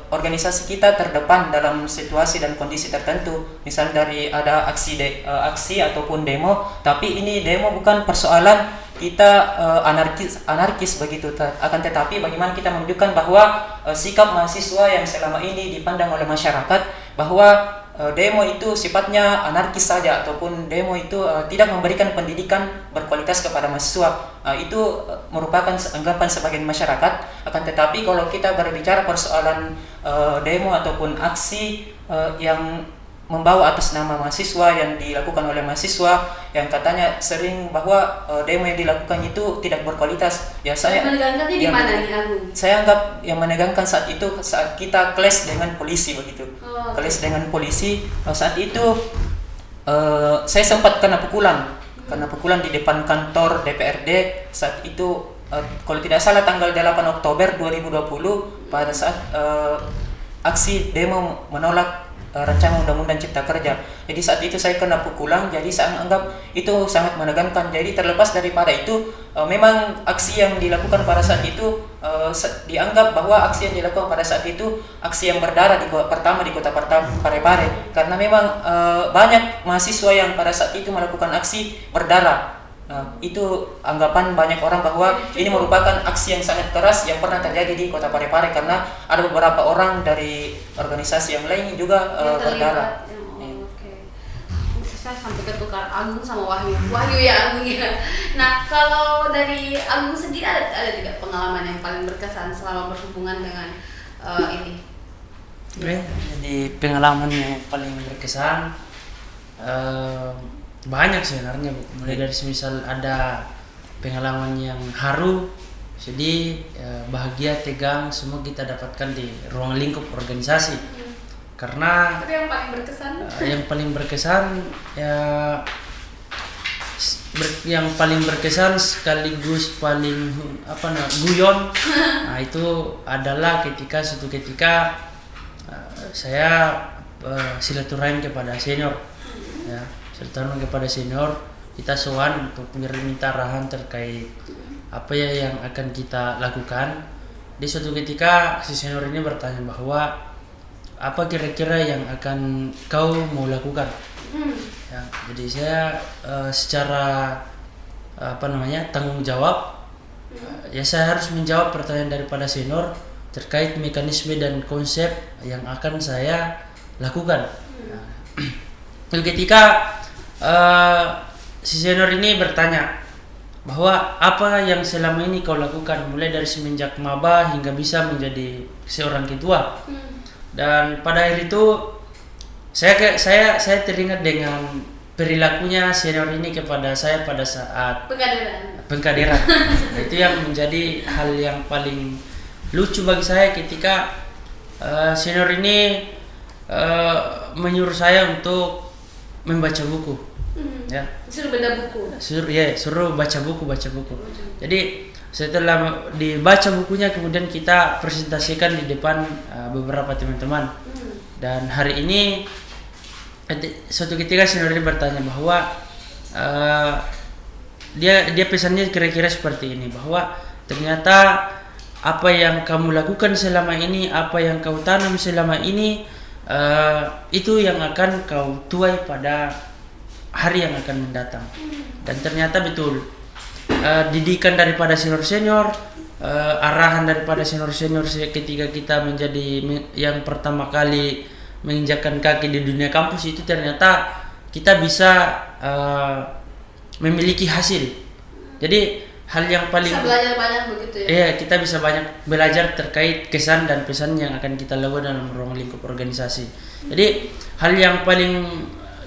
organisasi kita terdepan dalam situasi dan kondisi tertentu. Misal dari ada aksi ataupun demo, tapi ini demo bukan persoalan kita anarkis begitu, akan tetapi bagaimana kita menunjukkan bahwa sikap mahasiswa yang selama ini dipandang oleh masyarakat bahwa demo itu sifatnya anarkis saja ataupun demo itu tidak memberikan pendidikan berkualitas kepada mahasiswa. Itu merupakan anggapan sebagian masyarakat. Akan tetapi kalau kita berbicara persoalan demo ataupun aksi yang membawa atas nama mahasiswa yang dilakukan oleh mahasiswa yang katanya sering bahwa demo yang dilakukan itu tidak berkualitas. Ya saya menegangkannya di mana nih Agung? Saya anggap yang menegangkan saat itu saat kita clash dengan polisi begitu. Clash dengan polisi saat itu saya sempat kena pukulan di depan kantor DPRD saat itu kalau tidak salah tanggal 8 Oktober 2020 pada saat aksi demo menolak rancangan undang-undang cipta kerja. Jadi saat itu saya kena pukulan, jadi saya anggap itu sangat menegangkan. Jadi terlepas daripada itu, memang aksi yang dilakukan pada saat itu dianggap bahwa aksi yang dilakukan pada saat itu aksi yang berdarah pertama di kota Parepare, karena memang banyak mahasiswa yang pada saat itu melakukan aksi berdarah. Itu anggapan banyak orang bahwa ini merupakan aksi yang sangat keras yang pernah terjadi di kota Parepare, karena ada beberapa orang dari organisasi yang lain juga berdarah. Oke. Saya sampai ketukar Agung sama Wahyu ya Agung ya. Nah, kalau dari Agung sendiri ada tidak pengalaman yang paling berkesan selama berhubungan dengan ini? Jadi pengalaman yang paling berkesan banyak sebenarnya, Bu. Mulai dari semisal ada pengalaman yang haru, sedih, bahagia, tegang, semua kita dapatkan di ruang lingkup organisasi. Karena Tapi yang paling berkesan? Yang paling berkesan sekaligus paling guyon. Nah, itu adalah suatu ketika saya silaturahim kepada senior, ya. Silaturahim kepada senior, kita sowan untuk minta arahan terkait apa ya yang akan kita lakukan. Di suatu ketika si senior ini bertanya bahwa apa kira-kira yang akan kau mau lakukan. Ya, jadi saya secara tanggung jawab, ya saya harus menjawab pertanyaan daripada senior terkait mekanisme dan konsep yang akan saya lakukan. Nah, ketika si senior ini bertanya bahwa apa yang selama ini kau lakukan mulai dari semenjak maba hingga bisa menjadi seorang ketua. Dan pada akhir itu saya teringat dengan perilakunya senior ini kepada saya pada saat pengkaderan. Nah, itu yang menjadi hal yang paling lucu bagi saya ketika senior ini menyuruh saya untuk membaca buku. Ya. Suruh baca buku. Suruh baca buku. Jadi setelah dibaca bukunya, kemudian kita presentasikan di depan beberapa teman-teman. Dan hari ini suatu ketika senior ini bertanya bahwa dia pesannya kira-kira seperti ini, bahwa ternyata apa yang kamu lakukan selama ini, apa yang kau tanam selama ini, itu yang akan kau tuai pada hari yang akan mendatang. Dan ternyata betul, didikan daripada senior-senior, arahan daripada senior-senior ketika kita menjadi yang pertama kali menginjakkan kaki di dunia kampus, itu ternyata kita bisa memiliki hasil. Jadi hal yang paling bisa belajar banyak begitu ya. Iya, kita bisa banyak belajar terkait kesan dan pesan yang akan kita lakukan dalam ruang lingkup organisasi. Jadi hal yang paling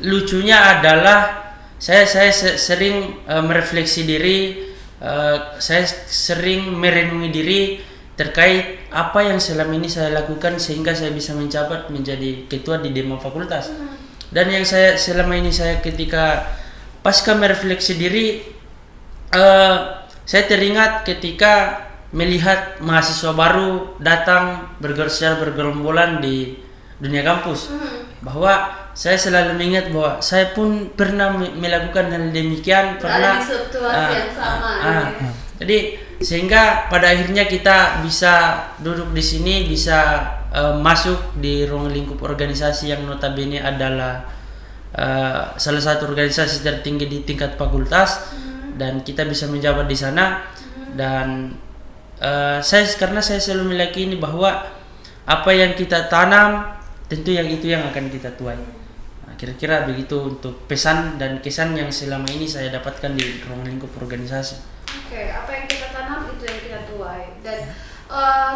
lucunya adalah saya sering merefleksi diri, saya sering merenungi diri terkait apa yang selama ini saya lakukan sehingga saya bisa menjabat menjadi ketua di Dema Fakultas. Dan yang selama ini ketika pasca merefleksi diri, saya teringat ketika melihat mahasiswa baru datang secara bergerombolan di dunia kampus, bahwa saya selalu mengingat bahwa saya pun pernah melakukan hal demikian, pernah di situasi yang sama. Jadi sehingga pada akhirnya kita bisa duduk di sini, bisa masuk di ruang lingkup organisasi yang notabene adalah salah satu organisasi tertinggi di tingkat fakultas, dan kita bisa menjabat di sana. Dan karena saya selalu meyakini bahwa apa yang kita tanam tentu yang itu yang akan kita tuai. Nah, kira-kira begitu untuk pesan dan kesan yang selama ini saya dapatkan di ruang lingkup organisasi. Oke, apa yang kita tanam itu yang kita tuai. Dan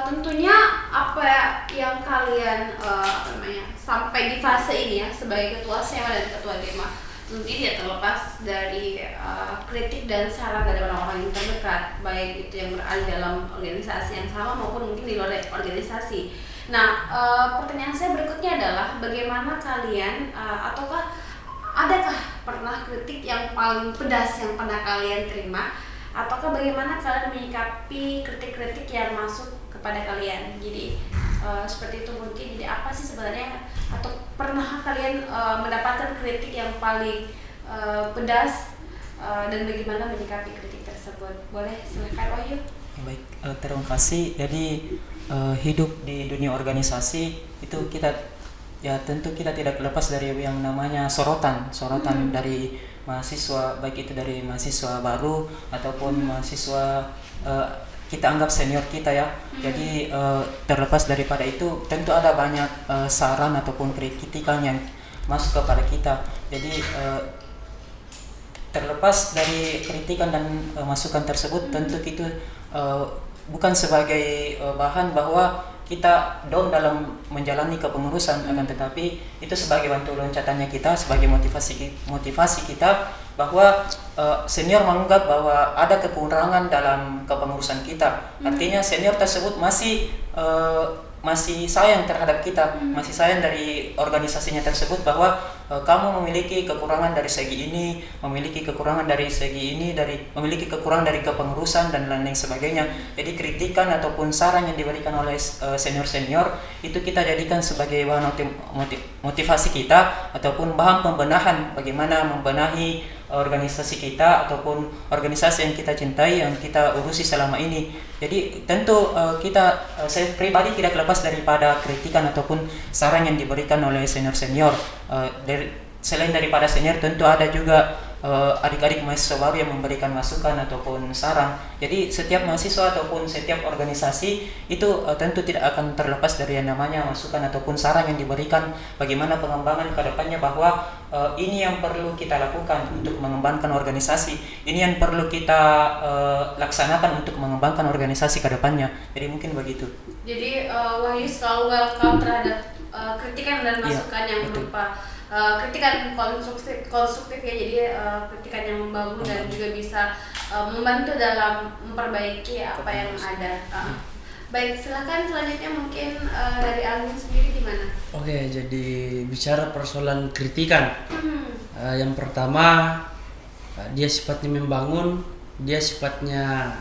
tentunya apa yang kalian sampai di fase ini ya sebagai ketua SEMA dan ketua Dema, tentunya tidak terlepas dari kritik dan saran dari orang-orang yang terdekat, baik itu yang berada dalam organisasi yang sama maupun mungkin di luar organisasi. Nah, pertanyaan saya berikutnya adalah bagaimana kalian ataukah adakah pernah kritik yang paling pedas yang pernah kalian terima, ataukah bagaimana kalian menyikapi kritik-kritik yang masuk kepada kalian? Jadi seperti itu mungkin. Jadi apa sih sebenarnya, atau pernah kalian mendapatkan kritik yang paling pedas, dan bagaimana menyikapi kritik tersebut? Boleh, silakan Wahyu. Ya, baik, terima kasih. Jadi hidup di dunia organisasi itu kita ya tentu kita tidak lepas dari yang namanya sorotan dari mahasiswa, baik itu dari mahasiswa baru ataupun mahasiswa kita anggap senior kita ya. Jadi terlepas daripada itu tentu ada banyak saran ataupun kritikan yang masuk kepada kita. Jadi terlepas dari kritikan dan masukan tersebut, tentu itu bukan sebagai bahan bahwa kita down dalam menjalani kepengurusan, akan tetapi itu sebagai batu loncatannya kita, sebagai motivasi kita bahwa senior menganggap bahwa ada kekurangan dalam kepengurusan kita. Artinya senior tersebut masih sayang terhadap kita, masih sayang dari organisasinya tersebut bahwa kamu memiliki kekurangan dari segi ini, memiliki kekurangan dari segi ini, memiliki kekurangan dari kepengurusan dan lain-lain sebagainya. Jadi kritikan ataupun saran yang diberikan oleh senior-senior itu kita jadikan sebagai bahan motivasi kita ataupun bahan pembenahan bagaimana membenahi organisasi kita ataupun organisasi yang kita cintai, yang kita urusi selama ini. Jadi tentu saya pribadi tidak lepas daripada kritikan ataupun saran yang diberikan oleh senior-senior. Selain daripada senior, tentu ada juga adik-adik mahasiswa baru yang memberikan masukan ataupun saran. Jadi setiap mahasiswa ataupun setiap organisasi itu tentu tidak akan terlepas dari yang namanya masukan ataupun saran yang diberikan bagaimana pengembangan ke depannya, bahwa ini yang perlu kita lakukan untuk mengembangkan organisasi, ini yang perlu kita laksanakan untuk mengembangkan organisasi ke depannya. Jadi mungkin begitu. Jadi Wahyu selalu welcome terhadap kritikan dan masukan yang berupa kritikan konstruktif ya, jadi kritikan yang membangun dan juga bisa membantu dalam memperbaiki apa yang ada. Baik, silakan selanjutnya mungkin dari Alvin sendiri gimana? Oke, jadi bicara persoalan kritikan, yang pertama dia sifatnya membangun, dia sifatnya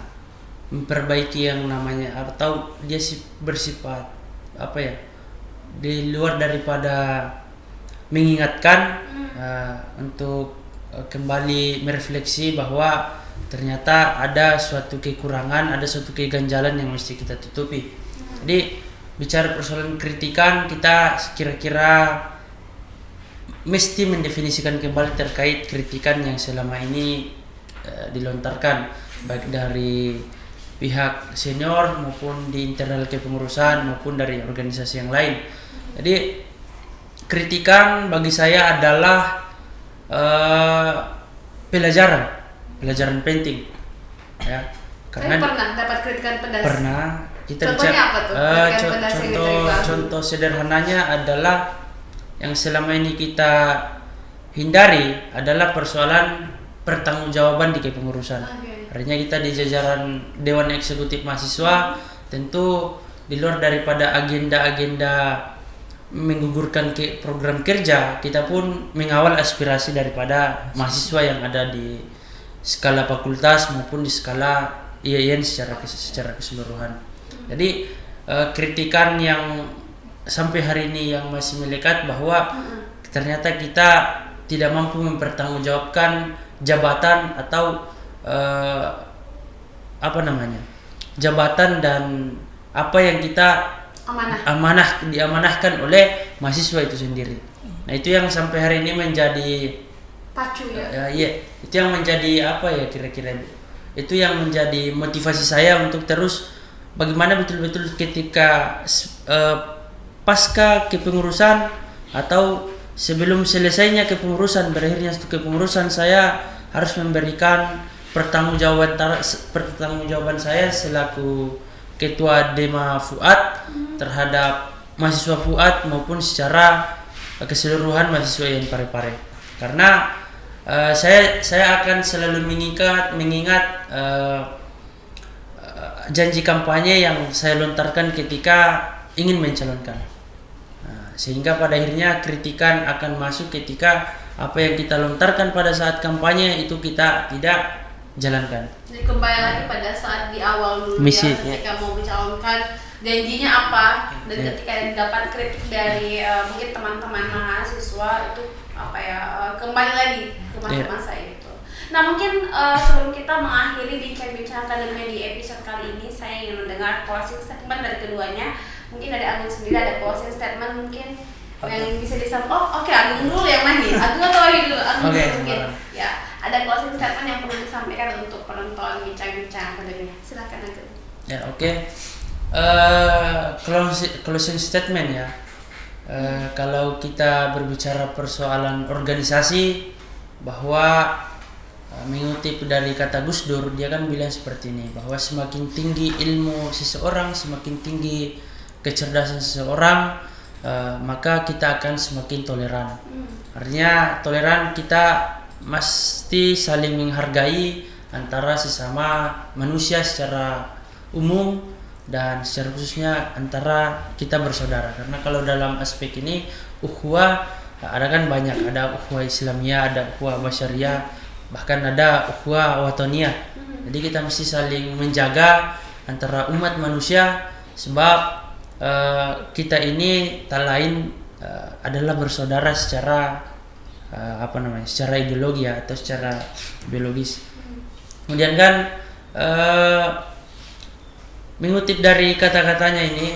memperbaiki yang namanya, atau dia bersifat apa ya, di luar daripada mengingatkan untuk kembali merefleksi bahwa ternyata ada suatu kekurangan, ada suatu keganjalan yang mesti kita tutupi. Jadi bicara persoalan kritikan, kita kira-kira mesti mendefinisikan kembali terkait kritikan yang selama ini dilontarkan baik dari pihak senior maupun di internal kepengurusan maupun dari organisasi yang lain. Jadi kritikan bagi saya adalah pelajaran penting ya, karena pernah dapat kritikan pedas. Pernah. Contohnya apa tuh? Contoh sederhananya adalah yang selama ini kita hindari adalah persoalan pertanggungjawaban di kepengurusan. Artinya kita di jajaran Dewan Eksekutif Mahasiswa tentu di luar daripada agenda-agenda menggugurkan program kerja, kita pun mengawal aspirasi daripada mahasiswa yang ada di skala fakultas maupun di skala IAIN secara keseluruhan. Jadi kritikan yang sampai hari ini yang masih melekat bahwa ternyata kita tidak mampu mempertanggungjawabkan jabatan atau jabatan dan apa yang kita diamanahkan oleh mahasiswa itu sendiri. Nah, itu yang sampai hari ini menjadi pacu ya. Itu yang menjadi apa ya, kira-kira itu yang menjadi motivasi saya untuk terus bagaimana betul-betul ketika pasca kepengurusan atau sebelum selesainya kepengurusan, berakhirnya kepengurusan, saya harus memberikan pertanggungjawaban saya selaku Ketua Dema Fuad terhadap mahasiswa Fuad maupun secara keseluruhan mahasiswa yang Parepare. Karena saya akan selalu mengingat janji kampanye yang saya lontarkan ketika ingin mencalonkan. Sehingga pada akhirnya kritikan akan masuk ketika apa yang kita lontarkan pada saat kampanye itu kita tidak jalankan. Jadi kembali lagi pada saat di awal dulu Misi, ya, ketika mau mencalonkan janjinya apa, dan ketika dapat kritik dari mungkin teman-teman mahasiswa itu apa ya, kembali lagi ke masa-masa itu. Nah mungkin sebelum kita mengakhiri bincang-bincang akademi di episode kali ini, saya ingin mendengar closing statement dari keduanya. Mungkin dari Agung sendiri ada closing statement mungkin yang bisa disampaikan. Oke, Agung dulu yang mana nih? Agung atau Wahyu dulu? Agung dulu mungkin. Ya, ada closing statement yang perlu disampaikan untuk penonton bincang-bincang akademi. Silakan Agung. Ya, oke. Closing statement ya. Kalau kita berbicara persoalan organisasi, bahwa mengutip dari kata Gus Dur, dia kan bilang seperti ini, bahwa semakin tinggi ilmu seseorang, semakin tinggi kecerdasan seseorang, maka kita akan semakin toleran. Artinya toleran, kita mesti saling menghargai antara sesama manusia secara umum dan secara khususnya antara kita bersaudara. Karena kalau dalam aspek ini ukhuwah ada kan banyak, ada ukhuwah Islamiyah, ada ukhuwah Basyariyah, bahkan ada ukhuwah Wataniyah. Jadi kita mesti saling menjaga antara umat manusia, sebab kita ini tak lain adalah bersaudara secara secara ideologi ya, atau secara biologis. Kemudian kan mengutip dari kata-katanya ini,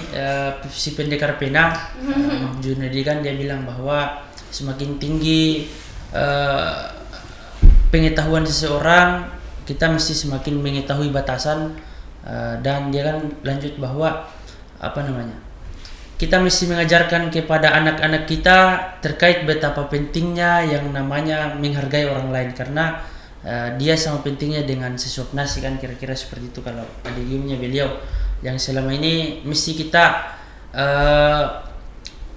si pendekar pena Junedi kan dia bilang bahwa semakin tinggi pengetahuan seseorang, kita mesti semakin mengetahui batasan, dan dia kan lanjut bahwa kita mesti mengajarkan kepada anak-anak kita terkait betapa pentingnya yang namanya menghargai orang lain, karena dia sama pentingnya dengan sesuap nasi kan, kira-kira seperti itu kalau adigiumnya beliau, yang selama ini mesti kita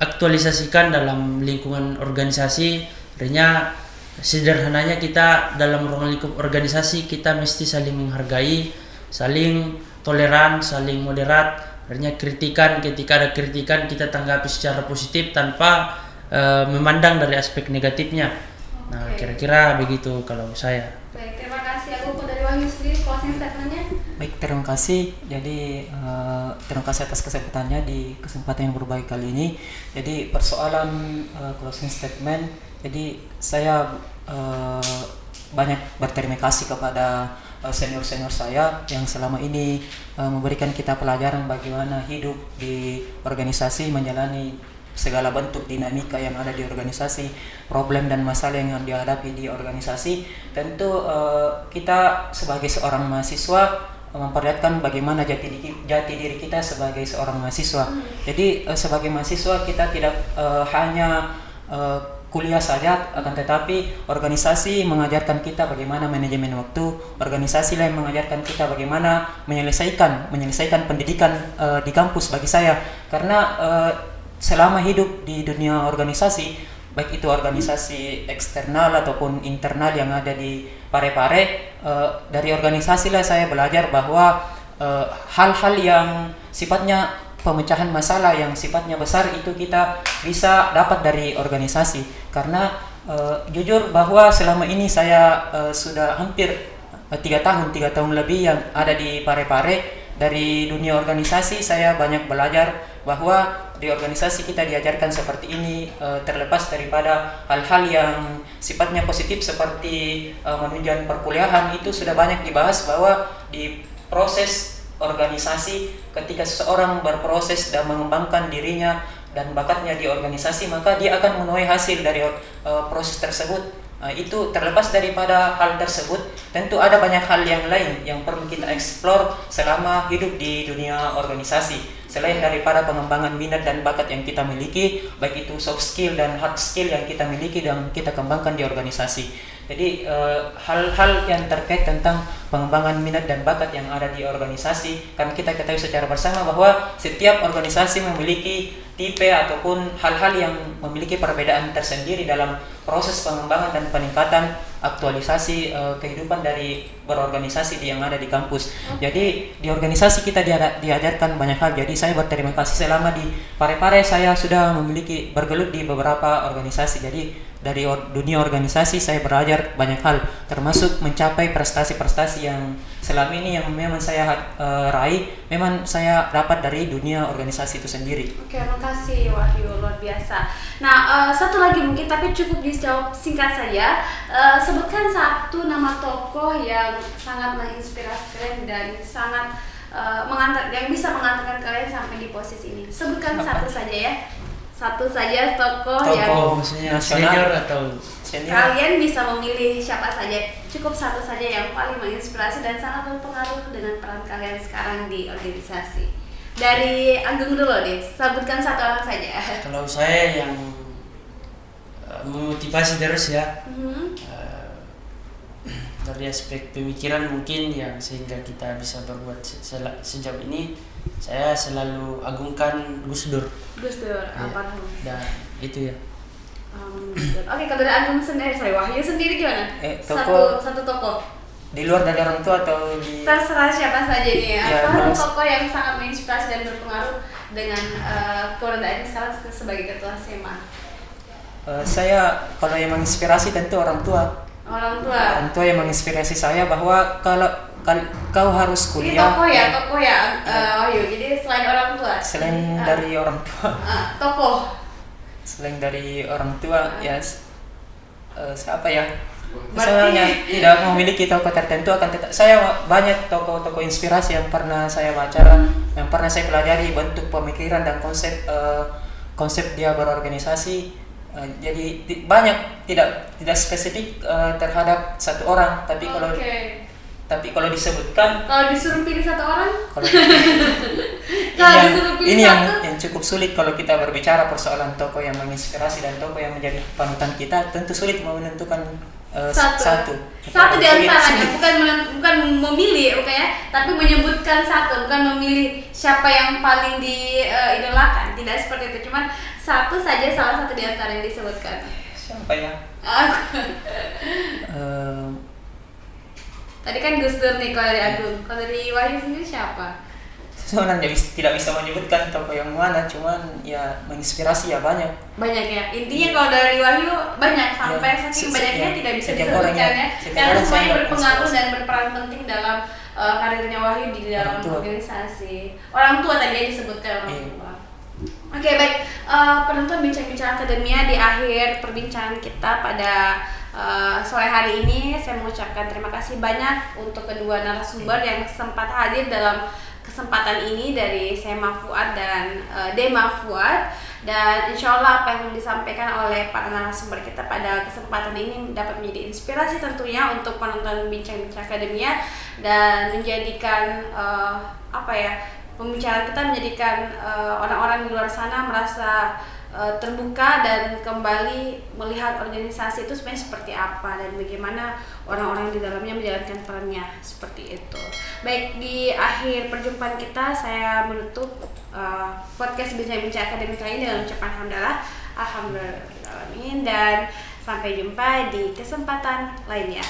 aktualisasikan dalam lingkungan organisasi. Artinya sederhananya, kita dalam ruang lingkup organisasi kita mesti saling menghargai, saling toleran, saling moderat. Artinya kritikan, ketika ada kritikan kita tanggapi secara positif tanpa memandang dari aspek negatifnya. Nah, kira-kira begitu kalau saya. Baik, terima kasih. Aku dari Wahyu sendiri closing statement-nya. Baik, terima kasih. Jadi terima kasih atas kesempatannya di kesempatan yang berbahagia kali ini. Jadi persoalan closing statement, jadi saya banyak berterima kasih kepada senior-senior saya yang selama ini memberikan kita pelajaran bagaimana hidup di organisasi, menjalani segala bentuk dinamika yang ada di organisasi, problem dan masalah yang dihadapi di organisasi. Tentu kita sebagai seorang mahasiswa memperlihatkan bagaimana jati diri kita sebagai seorang mahasiswa. Jadi sebagai mahasiswa kita tidak hanya kuliah saja, akan tetapi organisasi mengajarkan kita bagaimana manajemen waktu, organisasi lain mengajarkan kita bagaimana menyelesaikan pendidikan di kampus bagi saya. Karena selama hidup di dunia organisasi, baik itu organisasi eksternal ataupun internal yang ada di Parepare, dari organisasi lah saya belajar bahwa hal-hal yang sifatnya pemecahan masalah yang sifatnya besar itu kita bisa dapat dari organisasi. Karena jujur bahwa selama ini saya sudah hampir 3 tahun lebih yang ada di Parepare. Dari dunia organisasi saya banyak belajar bahwa di organisasi kita diajarkan seperti ini, terlepas daripada hal-hal yang sifatnya positif seperti menunjang perkuliahan, itu sudah banyak dibahas bahwa di proses organisasi, ketika seseorang berproses dan mengembangkan dirinya dan bakatnya di organisasi, maka dia akan menuai hasil dari proses tersebut. Itu terlepas daripada hal tersebut, tentu ada banyak hal yang lain yang perlu kita eksplor selama hidup di dunia organisasi. Selain daripada pengembangan minat dan bakat yang kita miliki, baik itu soft skill dan hard skill yang kita miliki dan kita kembangkan di organisasi. Jadi hal-hal yang terkait tentang pengembangan minat dan bakat yang ada di organisasi, karena kita ketahui secara bersama bahwa setiap organisasi memiliki tipe ataupun hal-hal yang memiliki perbedaan tersendiri dalam proses pengembangan dan peningkatan aktualisasi kehidupan dari berorganisasi yang ada di kampus. Jadi di organisasi kita diajarkan banyak hal. Jadi saya berterima kasih selama di Parepare saya sudah memiliki bergelut di beberapa organisasi. Jadi dari dunia organisasi saya belajar banyak hal, termasuk mencapai prestasi-prestasi yang selama ini yang memang saya raih, memang saya dapat dari dunia organisasi itu sendiri. Oke, makasih Wahyu, luar biasa. Nah, satu lagi mungkin tapi cukup dijawab singkat saja. Sebutkan satu nama tokoh yang sangat menginspirasi kalian dan sangat yang bisa mengantarkan kalian sampai di posisi ini. Sebutkan satu saja ya. Satu saja tokoh yang maksudnya senior atau senior. Kalian bisa memilih siapa saja. Cukup satu saja yang paling menginspirasi dan sangat berpengaruh dengan peran kalian sekarang di organisasi. Dari Agung dulu deh, sebutkan satu orang saja. Kalau saya yang memotivasi terus ya, dari aspek pemikiran mungkin yang sehingga kita bisa berbuat sejauh ini, saya selalu agungkan Gus Dur. Gus Dur, almarhum. Dan itu ya. Oke, kalau dari Agung sendiri, Wahyu sendiri gimana? Satu tokoh. Di luar dari orang tua atau di... Terserah siapa saja nih ya. Ya, Tokoh yang sangat menginspirasi dan berpengaruh dengan keberadaannya sekarang sebagai ketua SEMA. Saya kalau yang menginspirasi tentu orang tua. Orang tua yang menginspirasi saya bahwa kalau kau harus kuliah. Ini tokoh ya, Wahyu. Jadi selain orang tua. Selain dari orang tua. Tokoh. Selain dari orang tua ya siapa ya? Misalnya tidak memiliki tokoh tertentu, akan saya banyak tokoh-tokoh inspirasi yang pernah saya baca, yang pernah saya pelajari bentuk pemikiran dan konsep dia berorganisasi. Jadi banyak, tidak spesifik terhadap satu orang, tapi kalau disebutkan, kalau disuruh pilih satu orang, ini yang cukup sulit kalau kita berbicara persoalan tokoh yang menginspirasi dan tokoh yang menjadi panutan kita, tentu sulit menentukan satu di antaranya, bukan memilih, oke ya, tapi menyebutkan satu, bukan memilih siapa yang paling diidolakan, tidak seperti itu, cuman satu saja, salah satu di antara yang disebutkan. Siapa ya? Tadi kan Gus Dur nih kalau dari Agung, kalau dari Wahyu sendiri siapa? Sebenarnya tidak bisa menyebutkan tokoh yang mana, cuman ya menginspirasi ya banyak. Banyak ya, intinya kalau dari Wahyu banyak, sampai saking banyaknya tidak bisa disebutkan ya. Karena semuanya berpengaruh dan berperan penting dalam karirnya Wahyu di dalam organisasi. Orang tua tadi yang disebutkan orang tua. Oke, baik, penonton bincang-bincang akademia, di akhir perbincangan kita pada sore hari ini saya mengucapkan terima kasih banyak untuk kedua narasumber yang sempat hadir dalam kesempatan ini dari SEMA Fuad dan Dema Fuad, dan insya Allah apa yang disampaikan oleh para narasumber kita pada kesempatan ini dapat menjadi inspirasi tentunya untuk penonton bincang-bincang akademia dan menjadikan pembicaraan kita menjadikan orang-orang di luar sana merasa terbuka dan kembali melihat organisasi itu sebenarnya seperti apa dan bagaimana orang-orang di dalamnya menjalankan perannya seperti itu. Baik, di akhir perjumpaan kita saya menutup podcast bincang-bincang akademik kali ini dengan ucapan alhamdulillah, dan sampai jumpa di kesempatan lainnya.